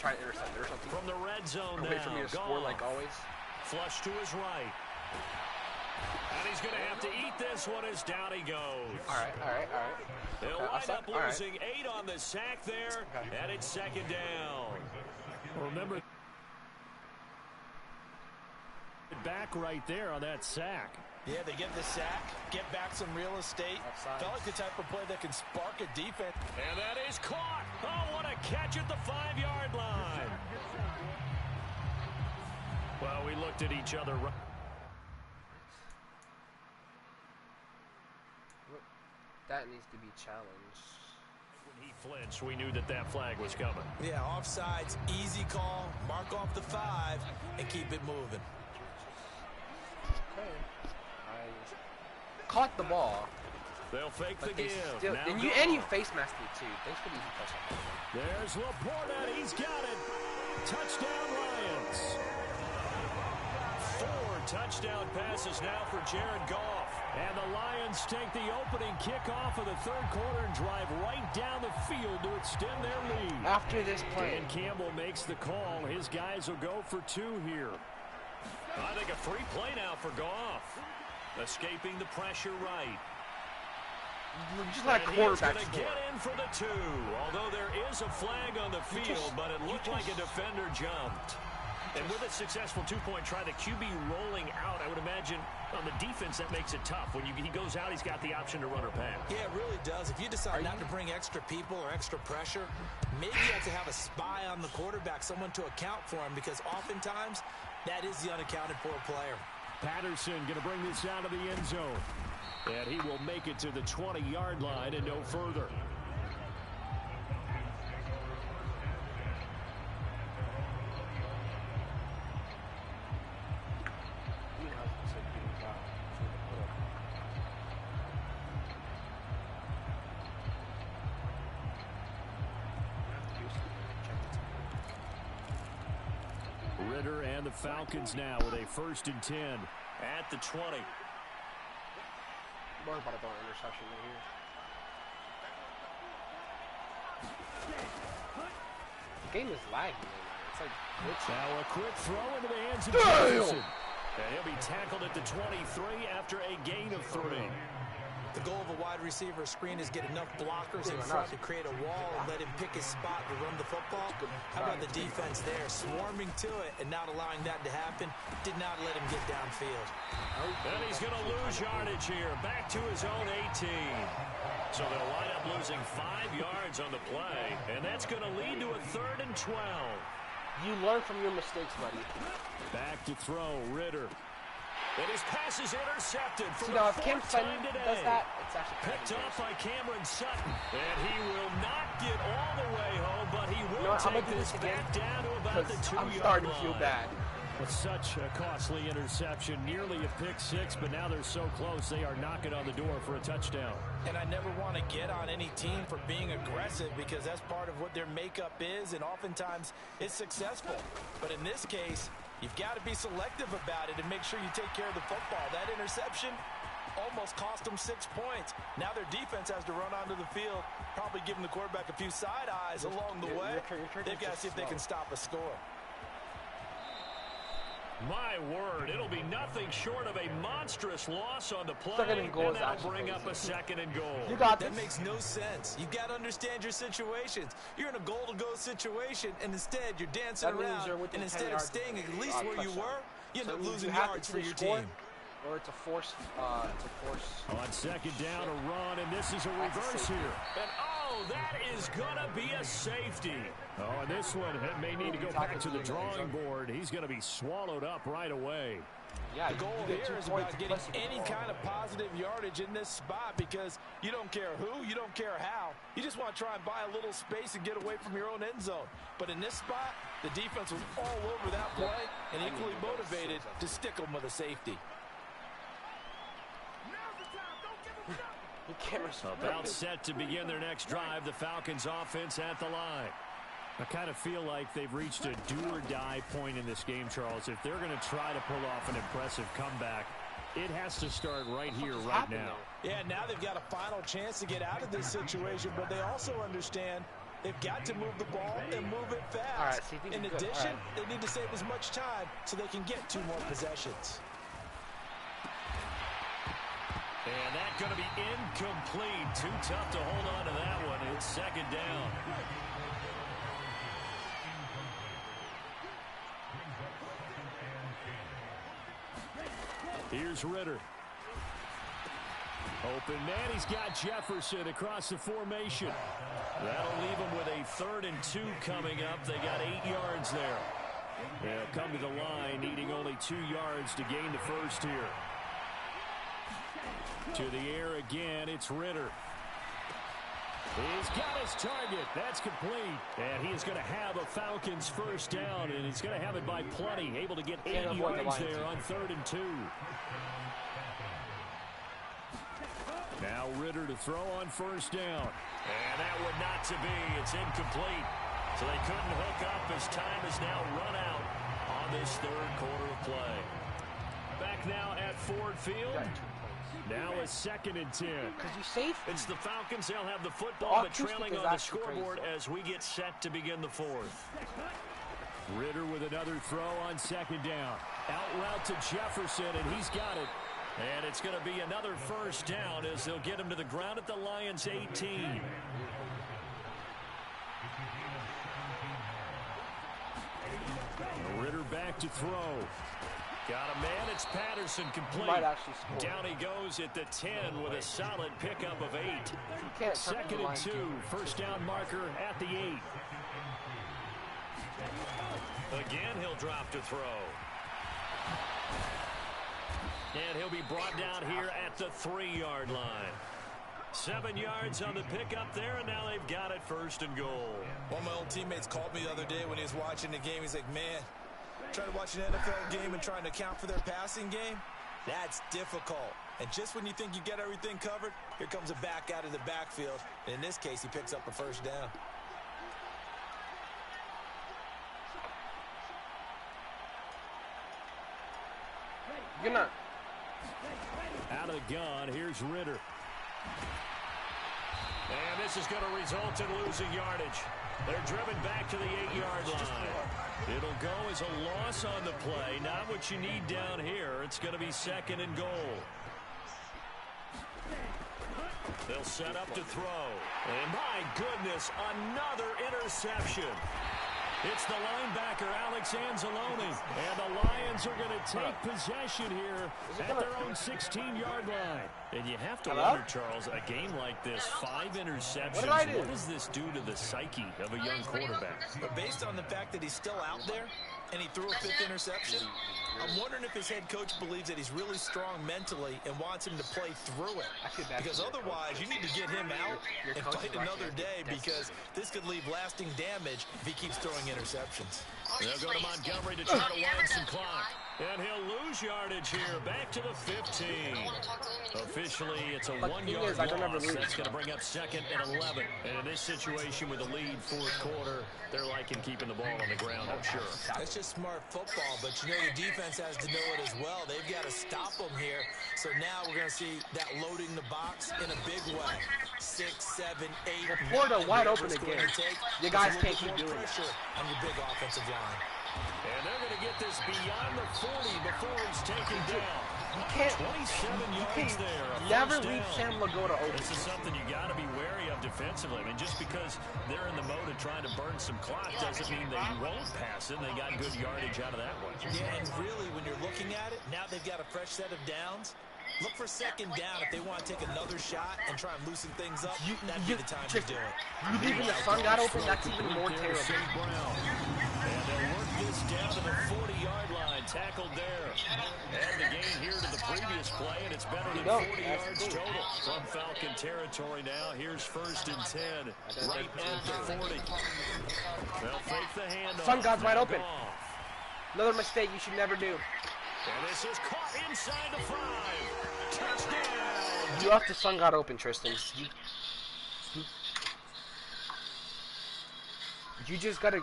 try to intercept it or something. From the red zone now. Wait for me to score like always. Flush to his right. And he's going to have to eat this one as down he goes. All right. They'll wind up losing 8 on the sack there, and it's second down. Remember, back right there on that sack. Yeah, they get the sack, get back some real estate. Felt like the type of play that can spark a defense. And that is caught. Oh, what a catch at the 5-yard line. Well, we looked at each other. That needs to be challenged. When he flinched, we knew that flag was coming. Yeah, offsides, easy call, mark off the 5, and keep it moving. Okay. Caught the ball. They'll fake the give. And you face masked me too. Thanks for the easy touchdown. There's Laporta. He's got it. Touchdown Lions. 4 touchdown passes now for Jared Goff. And the Lions take the opening kickoff of the third quarter and drive right down the field to extend their lead. After this play. Dan Campbell makes the call. His guys will go for 2 here. I think a free play now for Goff. Escaping the pressure right. Just like a quarterback score. Get in for the 2. Although there is a flag on the field, but it looked like a defender jumped. And with a successful 2-point try, the QB rolling out, I would imagine on the defense that makes it tough. When he goes out, he's got the option to run or pass. Yeah, it really does. If you decide not to bring extra people or extra pressure, maybe you have to have a spy on the quarterback, someone to account for him, because oftentimes that is the unaccounted for player. Patterson going to bring this out of the end zone. And he will make it to the 20-yard line and no further. Ritter and the Falcons now with a 1st and 10 at the 20. More about to throw an interception right here. The game is lagging. It's like glitching. Now a quick throw into the hands of Jefferson. And he'll be tackled at the 23 after a gain of 3. The goal of a wide receiver screen is get enough blockers in front to create a wall and let him pick his spot to run the football. How about the defense there, swarming to it and not allowing that to happen? Did not let him get downfield. And he's going to lose yardage here, back to his own 18. So they'll wind up losing 5 yards on the play, and that's going to lead to a 3rd and 12. You learn from your mistakes, buddy. Back to throw, Ritter. And his pass is intercepted for the fourth time today. Does that, it's actually picked off by Cameron Sutton. And he will not get all the way home, but he will take this back down to about the 2-yard line. I'm starting to feel bad. With such a costly interception, nearly a pick 6, but now they're so close they are knocking on the door for a touchdown. And I never want to get on any team for being aggressive because that's part of what their makeup is, and oftentimes it's successful. But in this case, you've got to be selective about it and make sure you take care of the football. That interception almost cost them 6 points. Now their defense has to run onto the field, probably giving the quarterback a few side eyes along the way. They've got to see if they can stop a score. My word, it'll be nothing short of a monstrous loss on the play, and that'll bring up a 2nd and goal. You got this. That makes no sense. You've got to understand your situations. You're in a goal-to-go situation, and instead you're dancing around, and instead of staying at least where you were, you end up losing yards for your team. Or it's a force. On 2nd down, a run, and this is a reverse here. And that is going to be a safety. And this one may need to go back to the drawing board. He's going to be swallowed up right away. Yeah, the goal here is about getting any kind of positive yardage in this spot because you don't care who, you don't care how. You just want to try and buy a little space and get away from your own end zone. But in this spot, the defense was all over that play and equally motivated to stick them with a safety. About set to begin their next drive, the Falcons offense at the line. I kind of feel like they've reached a do-or-die point in this game, Charles. If they're going to try to pull off an impressive comeback, it has to start right here, right now. Yeah, now they've got a final chance to get out of this situation, but they also understand They've got to move the ball and move it fast. All right, so in addition, they need to save as much time so they can get 2 more possessions. And that's going to be incomplete. Too tough to hold on to that one. It's second down. Here's Ritter. Open man, he's got Jefferson across the formation. That'll leave him with a 3rd and 2 coming up. They got 8 yards there. They'll come to the line, needing only 2 yards to gain the first here. To the air again, it's Ritter. He's got his target. That's complete. And he is going to have a Falcons first down, and he's going to have it by plenty. Able to get 8 yards there on 3rd and 2. Now Ritter to throw on first down. And that would not to be. It's incomplete. So they couldn't hook up as time is now run out on this 3rd quarter of play. Back now at Ford Field. Now a 2nd and 10. Because you safe. It's the Falcons. They'll have the football, but trailing on the scoreboard as we get set to begin the 4th. Ritter with another throw on 2nd down. Out route to Jefferson, and he's got it. And it's going to be another first down as they'll get him to the ground at the Lions' 18. Ritter back to throw. Got a man, it's Patterson complete. Might actually score. Down he goes at the 10 with a solid pickup of 8. 2nd and 2, first down marker at the 8. Again, he'll drop to throw. And he'll be brought down here at the 3-yard line. 7 yards on the pickup there, and now they've got it 1st and goal. One of my old teammates called me the other day when he was watching the game. He's like, man, trying to watch an NFL game and trying to account for their passing game, that's difficult. And just when you think you get everything covered, here comes a back out of the backfield. And in this case, he picks up a first down. You're not. Out of the gun, here's Ritter. And this is going to result in losing yardage. They're driven back to the 8-yard line. It'll go as a loss on the play. Not what you need down here. It's going to be 2nd and goal. They'll set up to throw. And my goodness, another interception. It's the linebacker, Alex Anzalone. And the Lions are going to take possession here at their own 16-yard line. And you have to wonder, Charles, a game like this, 5 interceptions, what does this do to the psyche of a young quarterback? But based on the fact that he's still out there and he threw a 5th interception, I'm wondering if his head coach believes that he's really strong mentally and wants him to play through it. Because otherwise, you need to get him out and fight another day, because this could leave lasting damage if he keeps throwing interceptions. They'll go to Montgomery to try to wind some clock. And he'll lose yardage here, back to the 15. Officially, it's a 1-yard loss. That's going to bring up 2nd and 11. And in this situation with a lead 4th quarter, they're liking keeping the ball on the ground, I'm sure. That's just smart football, but you know the defense has to know it as well. They've got to stop them here. So now we're going to see that loading the box in a big way. 6, 7, 8. Florida wide open again. You guys can't keep doing pressure on your big offensive line. And they're going to get this beyond the 40 before he's taken down. You can't. 27 yards there. Never leave Sam Lagoda open. This is something you got to be wary of defensively. I mean, just because they're in the mode of trying to burn some clock doesn't mean they won't pass it. They got good yardage out of that one. Yeah, and really, when you're looking at it, now they've got a fresh set of downs. Look for 2nd down if they want to take another shot and try and loosen things up. That'd be the time to do it. You leaving the sun got open, that's even more terrible. And they'll work this down to the 40-yard line. Tackled there. And the gain here to the previous play, and it's better than 40 yards total from Falcon territory now. Here's 1st and 10, right at the 40. They'll fake the handoff. Sun God's wide open. Another mistake you should never do. And this is caught inside the 5. Touchdown. You left the Sun God open, Tristan. You just gotta